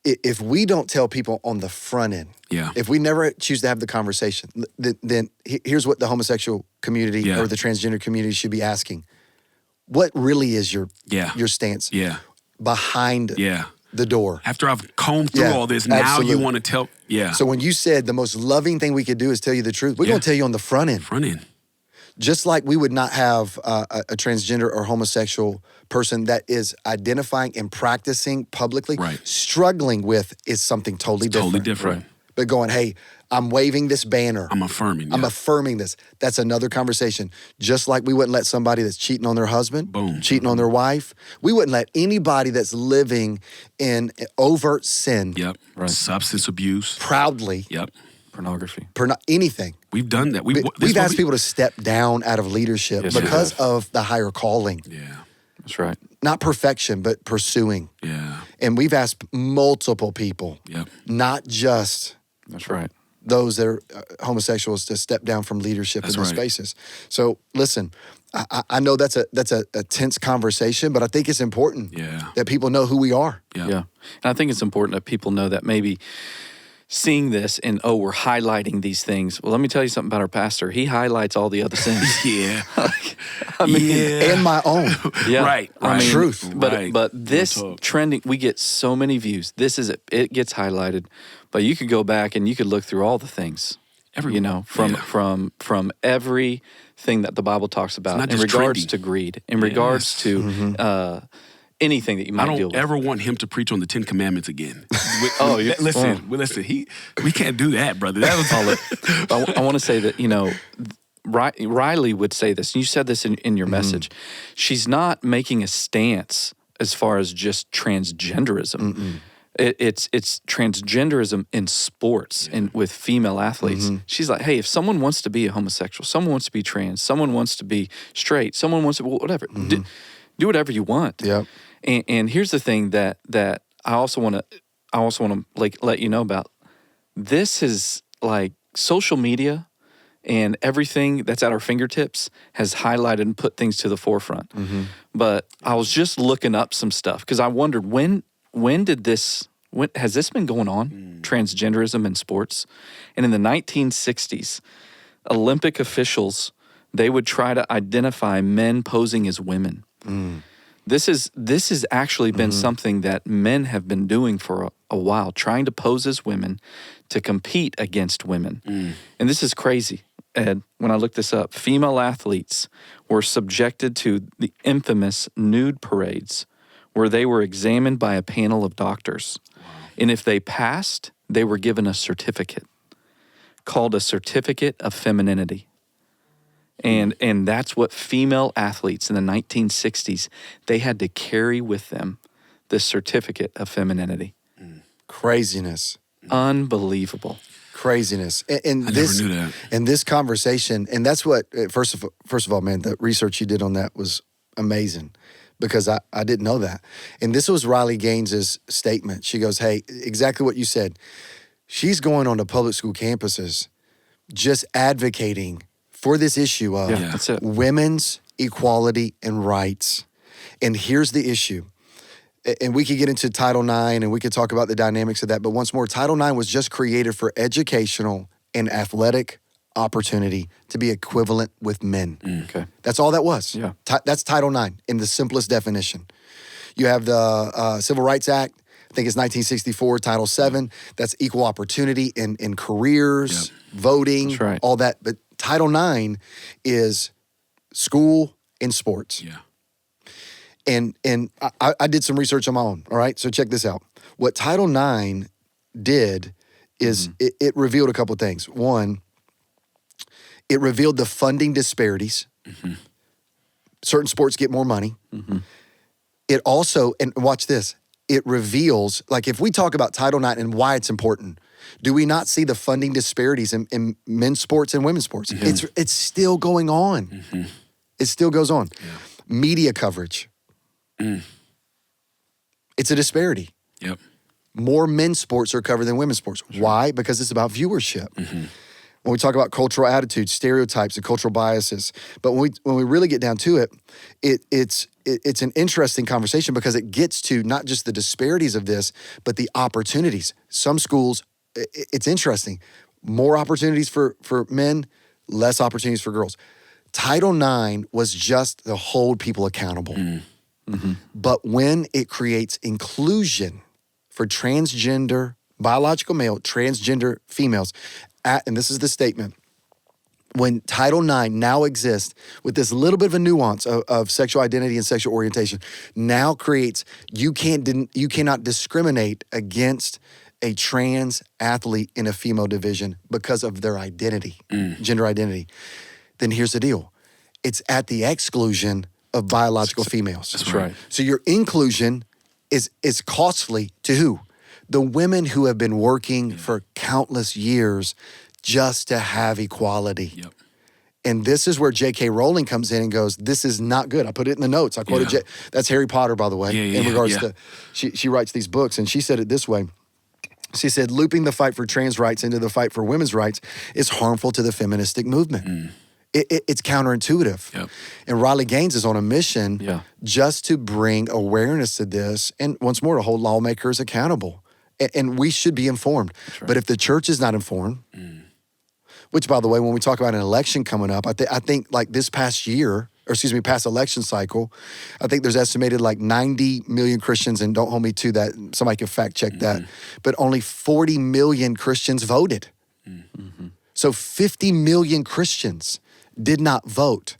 If we don't tell people on the front end, if we never choose to have the conversation, then here's what the homosexual community or the transgender community should be asking. What really is your stance behind the door? After I've combed through all this, now you want to tell, So when you said the most loving thing we could do is tell you the truth, we're going to tell you on the front end. Front end. Just like we would not have a transgender or homosexual person that is identifying and practicing publicly, struggling with is something totally different. Totally different. But going, hey, I'm waving this banner. I'm affirming. I'm affirming this. That's another conversation. Just like we wouldn't let somebody that's cheating on their husband, cheating on their wife, we wouldn't let anybody that's living in overt sin. Substance abuse. Proudly. Pornography. Anything. We've done that. We've asked people to step down out of leadership because of the higher calling. That's right. Not perfection, but pursuing. And we've asked multiple people, not just That's right. those that are homosexuals, to step down from leadership in those spaces. So listen, I know that's a tense conversation, but I think it's important that people know who we are. Yeah. And I think it's important that people know that maybe seeing this and, we're highlighting these things. Well, let me tell you something about our pastor. He highlights all the other sins. I mean, and my own. Right. I mean, truth. But this trending, we get so many views. This is it gets highlighted. But you could go back and you could look through all the things. From everything that the Bible talks about in regards to greed, in regards to anything that you might deal with. I don't ever want him to preach on the 10 Commandments again. Listen, we can't do that, brother. That was I want to say that, Riley would say this, and you said this in your message. She's not making a stance as far as just transgenderism. It's transgenderism in sports and with female athletes. She's like, hey, if someone wants to be a homosexual, someone wants to be trans, someone wants to be straight, someone wants to, whatever, do whatever you want. And here's the thing that I also want to like let you know about. This is like social media and everything that's at our fingertips has highlighted and put things to the forefront. But I was just looking up some stuff because I wondered when has this been going on, transgenderism in sports? And in the 1960s, Olympic officials, they would try to identify men posing as women. This has actually been something that men have been doing for a while, trying to pose as women to compete against women. And this is crazy, Ed. When I looked this up, female athletes were subjected to the infamous nude parades where they were examined by a panel of doctors. And if they passed, they were given a certificate called a certificate of femininity. And that's what female athletes in the 1960s, they had to carry with them, this certificate of femininity. Craziness. Unbelievable. Craziness. And I this, never knew that. And this conversation, and that's what, first of all, man, the research you did on that was amazing because I didn't know that. And this was Riley Gaines's statement. She goes, hey, exactly what you said. She's going on to public school campuses just advocating for this issue of that's it. women's equality and rights. And here's the issue. And we could get into Title IX and we could talk about the dynamics of that. But once more, Title IX was just created for educational and athletic opportunity to be equivalent with men. Okay. That's all that was. Yeah. That's Title IX in the simplest definition. You have the Civil Rights Act. I think it's 1964, Title VII. That's equal opportunity in careers, voting, That's right. all that. But Title IX is school and sports. Yeah. And I did some research on my own, all right? So check this out. What Title IX did is it revealed a couple of things. One, it revealed the funding disparities. Certain sports get more money. It also, and watch this, it reveals, like if we talk about Title IX and why it's important, do we not see the funding disparities in men's sports and women's sports? It's still going on. It still goes on. Media coverage. It's a disparity. Yep. More men's sports are covered than women's sports. Why? Because it's about viewership. When we talk about cultural attitudes, stereotypes, and cultural biases, but when we really get down to it, it's an interesting conversation because it gets to not just the disparities of this, but the opportunities. Some schools, it's interesting, more opportunities for men, less opportunities for girls. Title IX was just to hold people accountable. But when it creates inclusion for transgender, biological male, transgender females, and this is the statement, when Title IX now exists with this little bit of a nuance of sexual identity and sexual orientation, now creates, you cannot discriminate against a trans athlete in a female division because of their identity, gender identity. Then here's the deal. It's at the exclusion of biological females. That's right. So your inclusion is costly to who? The women who have been working for countless years just to have equality. Yep. And this is where J.K. Rowling comes in and goes, this is not good. I put it in the notes. I quoted that's Harry Potter, by the way, in regards to, she writes these books, and she said it this way. She said, looping the fight for trans rights into the fight for women's rights is harmful to the feministic movement. It's counterintuitive. Yep. And Riley Gaines is on a mission just to bring awareness to this and once more to hold lawmakers accountable. And we should be informed. Right. But if the church is not informed, which by the way, when we talk about an election coming up, I think like this past year, past election cycle, I think there's estimated like 90 million Christians, and don't hold me to that, somebody can fact check that, but only 40 million Christians voted. So 50 million Christians did not vote.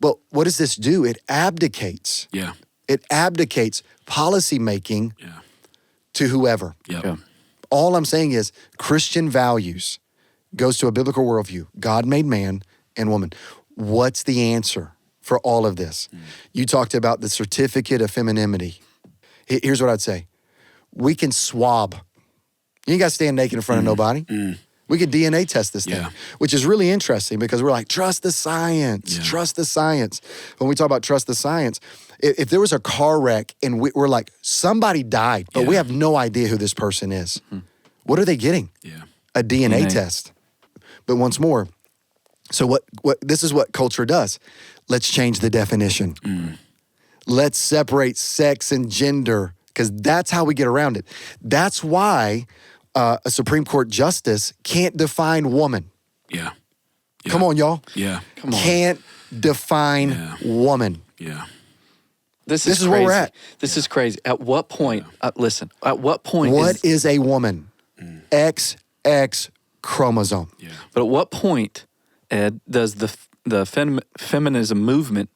But what does this do? It abdicates. Yeah. It abdicates policy making to whoever. Yep. All I'm saying is Christian values goes to a biblical worldview. God made man and woman. What's the answer for all of this? You talked about the certificate of femininity. Here's what I'd say. We can swab. You ain't got to stand naked in front of nobody. We could DNA test this thing, which is really interesting because we're like, trust the science, trust the science. When we talk about trust the science, if there was a car wreck and we're like, somebody died, but we have no idea who this person is. What are they getting? A DNA test. But once more, So what this is what culture does. Let's change the definition. Let's separate sex and gender, because that's how we get around it. That's why a Supreme Court justice can't define woman. Yeah. Come on, y'all. Yeah. Come on. Can't define Yeah. woman. Yeah. This This is is where we're crazy. at. This is crazy. At what point? Listen. At what point? What is a woman? XX chromosome. Yeah. But at what point, Ed, does the feminism movement,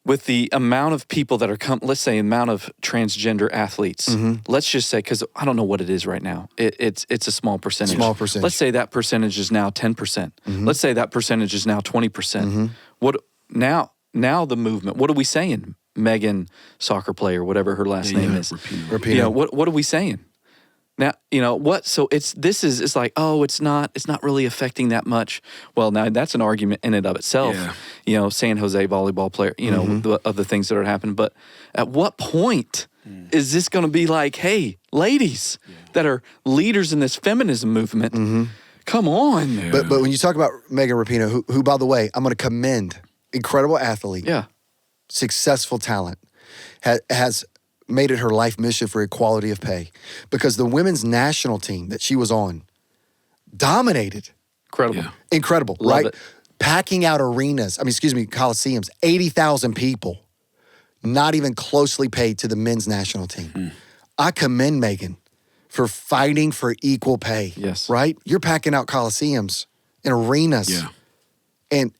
with the amount of people that are let's say amount of transgender athletes, let's just say, because I don't know what it is right now. It's a small percentage. Small percentage. Let's say that percentage is now 10%. Let's say that percentage is now 20%. What now the movement? What are we saying? Megan, soccer player, whatever her last name is. Rapinoe. You know, what are we saying? Now, you know what? So it's like, oh, it's not really affecting that much. Well, now that's an argument in and of itself. Yeah. You know, San Jose volleyball player, you know, of the things that are happening. But at what point is this going to be like, hey, ladies that are leaders in this feminism movement, come on. Yeah. But when you talk about Megan Rapinoe, who by the way, I'm going to commend, incredible athlete, Yeah. successful talent, has made it her life mission for equality of pay, because the women's national team that she was on dominated. Incredible. Yeah. Incredible, Love right? it. Packing out arenas, coliseums, 80,000 people, not even closely paid to the men's national team. I commend Megan for fighting for equal pay. Yes. Right? You're packing out coliseums and arenas Yeah.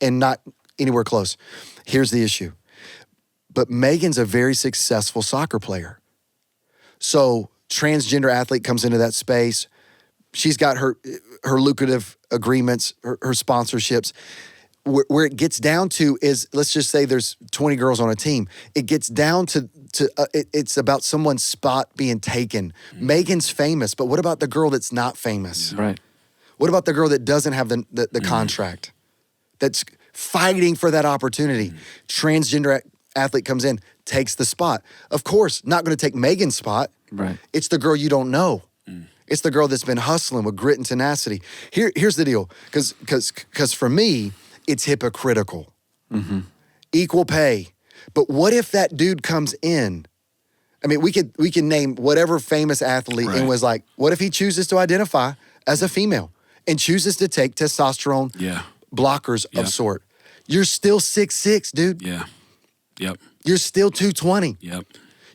and not anywhere close. Here's the issue. But Megan's a very successful soccer player. So transgender athlete comes into that space. She's got her lucrative agreements, her sponsorships. Where it gets down to is, let's just say there's 20 girls on a team. It gets down to it's about someone's spot being taken. Megan's famous, but what about the girl that's not famous? Right. What about the girl that doesn't have the contract? That's fighting for that opportunity. Transgender athlete comes in, takes the spot. Of course, not going to take Megan's spot. Right. It's the girl you don't know. It's the girl that's been hustling with grit and tenacity. Here's the deal, because for me, it's hypocritical. Equal pay. But what if that dude comes in? I mean, we can name whatever famous athlete and Right. was like, what if he chooses to identify as a female and chooses to take testosterone blockers Yep. of sort? You're still 6'6", dude. Yeah. Yep. You're still 220. Yep.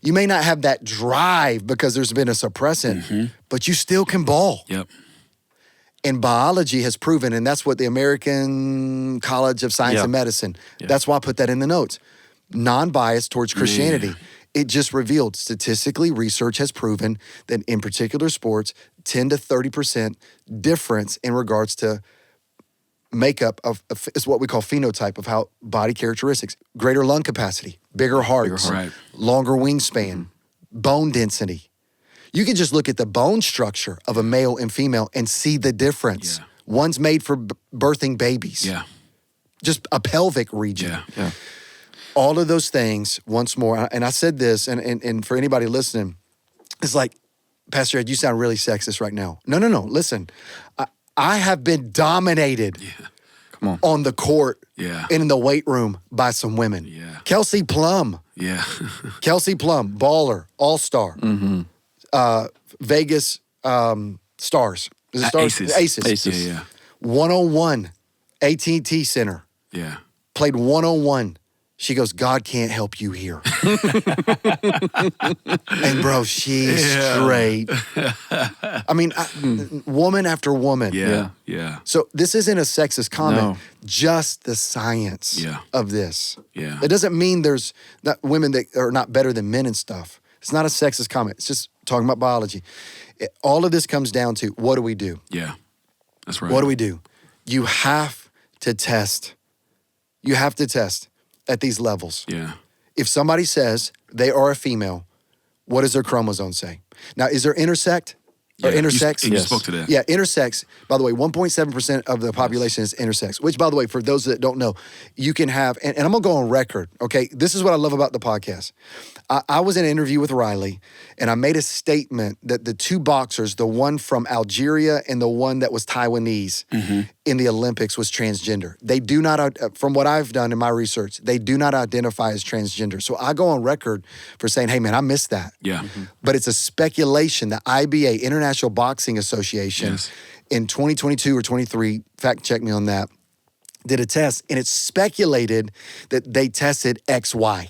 You may not have that drive because there's been a suppressant, but you still can ball. Yep. And biology has proven, and that's what the American College of Science Yeah. and Medicine, that's why I put that in the notes. Non-biased towards Christianity. Man. It just revealed, statistically, research has proven that in particular sports, 10 to 30% difference in regards to makeup is what we call phenotype of how body characteristics. Greater lung capacity, bigger hearts, Right. longer wingspan, bone density. You can just look at the bone structure of a male and female and see the difference. Yeah. One's made for birthing babies. Yeah. Just a pelvic region. Yeah. Yeah. All of those things, once more, and I said this, and for anybody listening, it's like, Pastor Ed, you sound really sexist right now. No. Listen, I have been dominated Come on. on the court Yeah. and in the weight room by some women. Yeah. Kelsey Plum, Yeah. baller, all-star. Vegas Stars. Is it Stars? Aces. Aces. Yeah. 101, AT&T Center. Yeah. Played 101. She goes, God can't help you here. And bro, she's straight. I mean, woman after woman. Yeah. Yeah. So this isn't a sexist comment, No. just the science Yeah. of this. Yeah. It doesn't mean there's not women that are not better than men and stuff. It's not a sexist comment. It's just talking about biology. All of this comes down to, what do we do? Yeah. That's right. What do we do? You have to test. You have to test at these levels. Yeah. If somebody says they are a female, what does their chromosome say? Now, is there intersect or Yeah. intersex? You Yes. spoke to that. Yeah, intersex. By the way, 1.7% of the population is intersex, which, by the way, for those that don't know, you can have, and I'm going to go on record, okay? This is what I love about the podcast. I was in an interview with Riley, and I made a statement that the two boxers, the one from Algeria and the one that was Taiwanese, in the Olympics was transgender. They do not, from what I've done in my research, they do not identify as transgender. So I go on record for saying, hey man, I missed that. Yeah. But it's a speculation. The IBA, International Boxing Association, Yes. in 2022 or 23, fact check me on that, did a test, and it's speculated that they tested XY.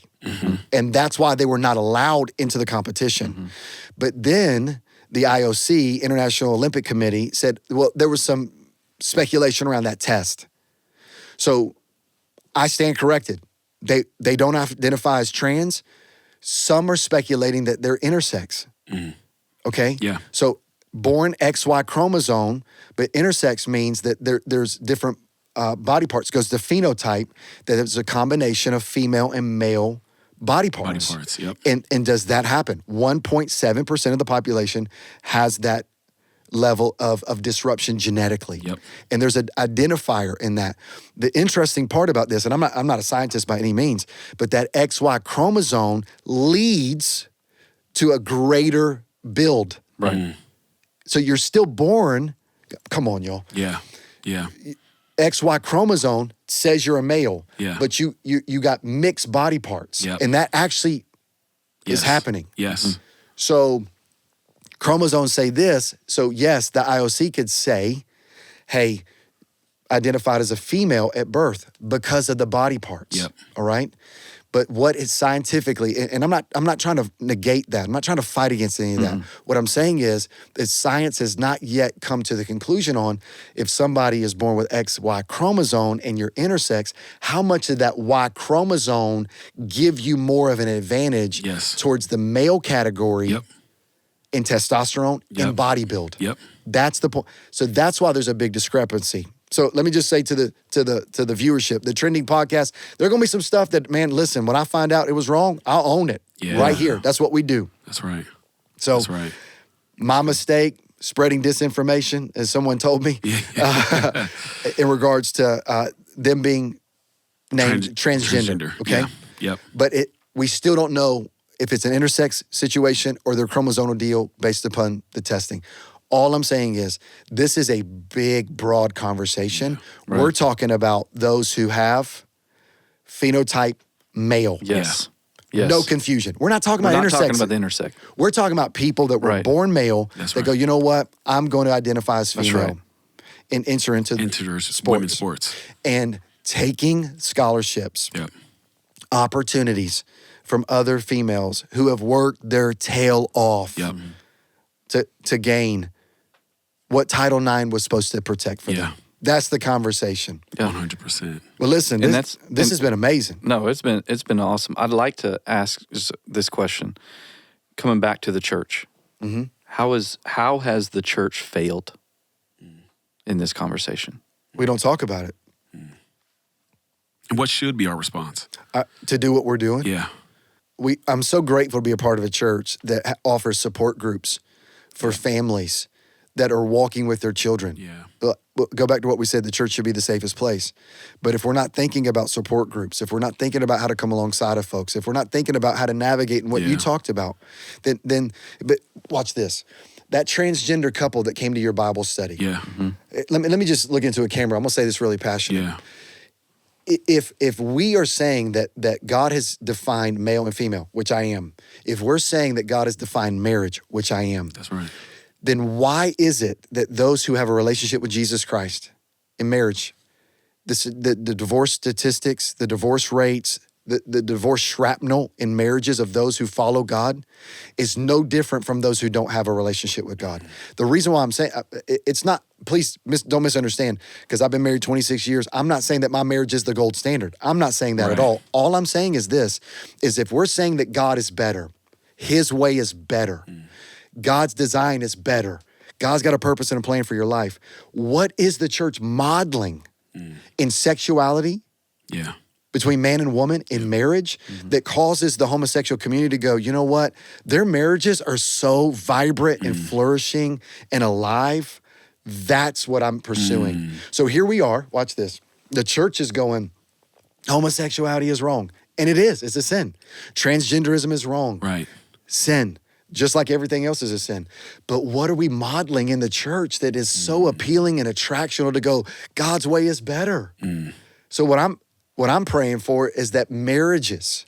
And that's why they were not allowed into the competition. But then the IOC, International Olympic Committee, said, well, there was some speculation around that test. So I stand corrected. They don't identify as trans. Some are speculating that they're intersex. Okay? Yeah. So born XY chromosome, but intersex means that there's different body parts. Goes to phenotype, that it's a combination of female and male body parts. Body parts, yep. And does that happen? 1.7% of the population has that level of disruption genetically. Yep. And there's an identifier in that. The interesting part about this, and I'm not a scientist by any means, but that XY chromosome leads to a greater build. Right. So you're still born, come on, y'all. Yeah. Yeah. XY chromosome says you're a male, Yeah. but you got mixed body parts. Yep. And that actually is Yes. happening. Yes. So chromosomes say this. So yes, the IOC could say, hey, identified as a female at birth because of the body parts. Yep. All right. But what is scientifically, and I'm not trying to negate that. I'm not trying to fight against any of that. What I'm saying is that science has not yet come to the conclusion on if somebody is born with XY chromosome and you're intersex, how much did that Y chromosome give you more of an advantage Yes. towards the male category Yep. in testosterone and Yep. body build? Yep. That's the point. So that's why there's a big discrepancy. So let me just say to the viewership, the trending podcast, there are gonna be some stuff that, man, listen, when I find out it was wrong, I'll own it Yeah. right here. That's what we do. That's right. So That's right. my mistake, spreading disinformation, as someone told me, in regards to them being named transgender. Okay, Yeah. Yep. but we still don't know if it's an intersex situation or their chromosomal deal based upon the testing. All I'm saying is this is a big, broad conversation. Right. We're talking about those who have phenotype male. Yes. Yes. No confusion. We're not talking We're about not intersex. talking about the intersect. We're talking about people that were Right. born male That's that right. go, you know what? I'm going to identify as That's female right. and enter into Women's sports. and taking scholarships, Yep. opportunities from other females who have worked their tail off Yep. to gain what Title IX was supposed to protect for Yeah. them. That's the conversation. Yeah. 100%. Well, listen, And this has been amazing. No, it's been awesome. I'd like to ask this question, coming back to the church. How has the church failed in this conversation? We don't talk about it. And what should be our response? To do what we're doing. Yeah. I'm so grateful to be a part of a church that offers support groups for families that are walking with their children. Yeah. Go back to what we said, the church should be the safest place. But if we're not thinking about support groups, if we're not thinking about how to come alongside of folks, if we're not thinking about how to navigate and what you Yeah. talked about, but watch this. That transgender couple that came to your Bible study. Yeah. Let me just look into a camera. I'm gonna say this really passionate. Yeah. If we are saying that God has defined male and female, which I am, if we're saying that God has defined marriage, which I am, That's right. then why is it that those who have a relationship with Jesus Christ in marriage, the divorce statistics, the divorce rates, the divorce shrapnel in marriages of those who follow God is no different from those who don't have a relationship with God? The reason why I'm saying, it's not, please don't misunderstand, because I've been married 26 years. I'm not saying that my marriage is the gold standard. I'm not saying that at Right. all. All I'm saying is this, is if we're saying that God is better, his way is better, God's design is better, God's got a purpose and a plan for your life, what is the church modeling in sexuality Yeah. between man and woman in marriage that causes the homosexual community to go, you know what? Their marriages are so vibrant and flourishing and alive. That's what I'm pursuing. So here we are. Watch this. The church is going, homosexuality is wrong. And it is. It's a sin. Transgenderism is wrong. Right. Sin. just like everything else is a sin. But what are we modeling in the church that is so appealing and attractional to go, God's way is better? So what I'm praying for is that marriages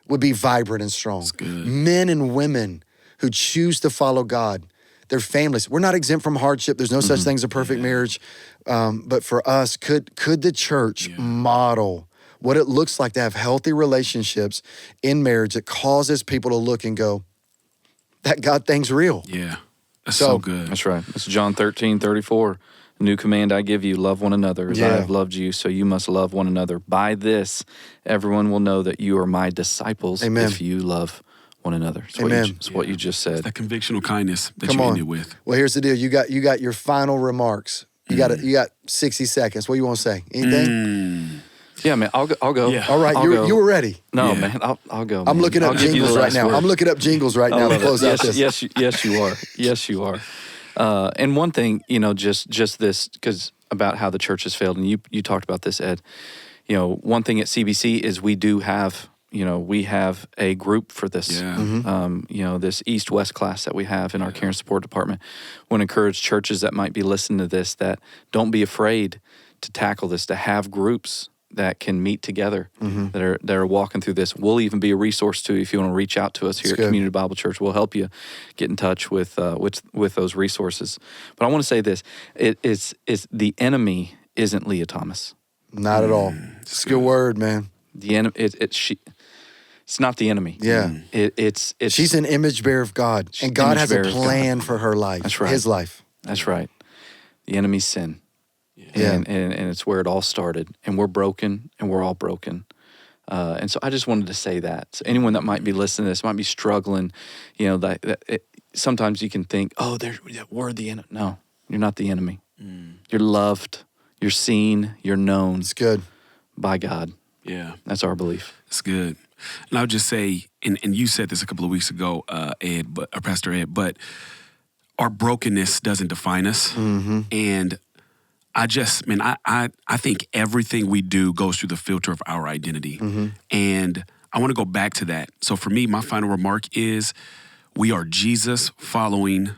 would be vibrant and strong. Men and women who choose to follow God, their families. We're not exempt from hardship. There's no such thing as a perfect marriage. But for us, could the church model what it looks like to have healthy relationships in marriage that causes people to look and go, that God thing's real. Yeah. That's so good. That's right. It's John 13:34. New command I give you, love one another as I have loved you, so you must love one another. By this, everyone will know that you are my disciples if you love one another. It's what you just said. It's that convictional kindness that you ended with. Well, here's the deal. You got your final remarks. You got 60 seconds. What do you want to say? Anything? Yeah, man, I'll go. Yeah. All right, you were ready. No, man, I'll go. I'm looking up jingles right now. I'm looking up jingles right now to close out this. Yes, you are. Yes, you are. And one thing, just this, because about how the church has failed, and you talked about this, Ed. One thing at CBC is we do have, we have a group for this. Yeah. This East-West class that we have in our care and support department. I want to encourage churches that might be listening to this that don't be afraid to tackle this, to have groups that can meet together, that are walking through this. We'll even be a resource to you if you want to reach out to us here at Community Bible Church. We'll help you get in touch with those resources. But I want to say this: it's the enemy isn't Leah Thomas. Not at all. It's a good word, man. The enemy, it's not the enemy. Yeah, it's she's an image bearer of God, and God has a plan for her life. That's right. His life. That's right. The enemy's sin. And it's where it all started. And we're broken, and we're all broken. And so I just wanted to say that. So anyone that might be listening to this, might be struggling, sometimes you can think, we're the enemy. No, you're not the enemy. You're loved, you're seen, you're known. It's good. By God. Yeah. That's our belief. It's good. And I would just say, and you said this a couple of weeks ago, Pastor Ed, but our brokenness doesn't define us. And I think everything we do goes through the filter of our identity. And I want to go back to that. So for me, my final remark is we are Jesus following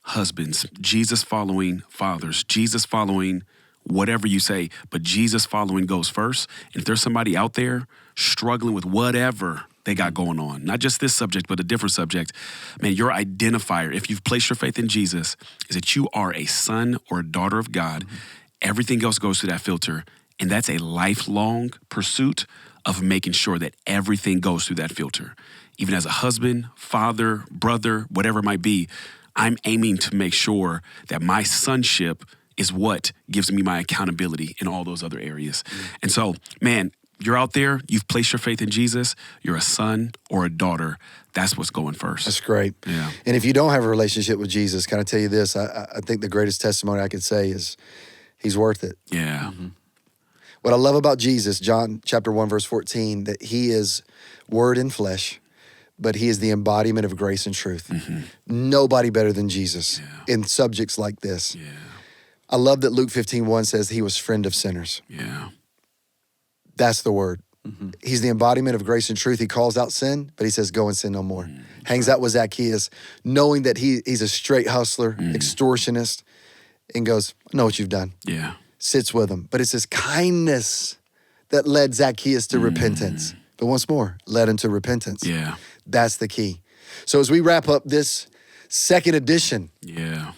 husbands, Jesus following fathers, Jesus following whatever you say, but Jesus following goes first. And if there's somebody out there struggling with whatever they got going on, not just this subject, but a different subject, man, your identifier, if you've placed your faith in Jesus, is that you are a son or a daughter of God. Everything else goes through that filter. And that's a lifelong pursuit of making sure that everything goes through that filter. Even as a husband, father, brother, whatever it might be, I'm aiming to make sure that my sonship is what gives me my accountability in all those other areas. And so, man, you're out there, you've placed your faith in Jesus, you're a son or a daughter. That's what's going first. That's great. Yeah. And if you don't have a relationship with Jesus, can I tell you this? I think the greatest testimony I could say is he's worth it. Yeah. What I love about Jesus, John chapter 1, verse 14, that he is word in flesh, but he is the embodiment of grace and truth. Nobody better than Jesus in subjects like this. Yeah. I love that Luke 15:1 says he was friend of sinners. Yeah. That's the word. He's the embodiment of grace and truth. He calls out sin, but he says, go and sin no more. Hangs out with Zacchaeus, knowing that he's a straight hustler, extortionist, and goes, I know what you've done. Yeah. Sits with him. But it's his kindness that led Zacchaeus to repentance. But once more, led him to repentance. Yeah. That's the key. So as we wrap up this second edition, Yeah,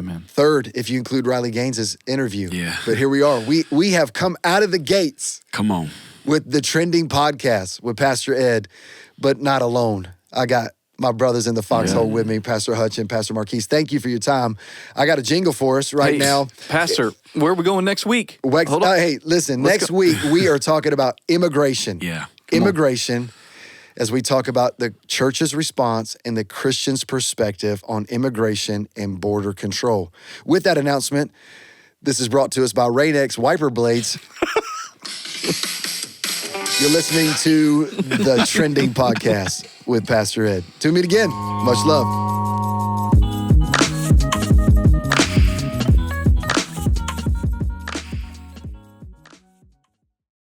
man. third, if you include Riley Gaines' interview. Yeah. But here we are. We have come out of the gates Come on. with the Trending Podcast with Pastor Ed, but not alone. I got my brothers in the foxhole with me, Pastor Hutch and Pastor Marquise. Thank you for your time. I got a jingle for us right now. Pastor, where are we going next week? Hold on. Hey, listen, next week we are talking about immigration. Yeah. Immigration, as we talk about the church's response and the Christian's perspective on immigration and border control. With that announcement, this is brought to us by Rain-X Wiper Blades. You're listening to the Trending Podcast with Pastor Ed. Tune in again. Much love.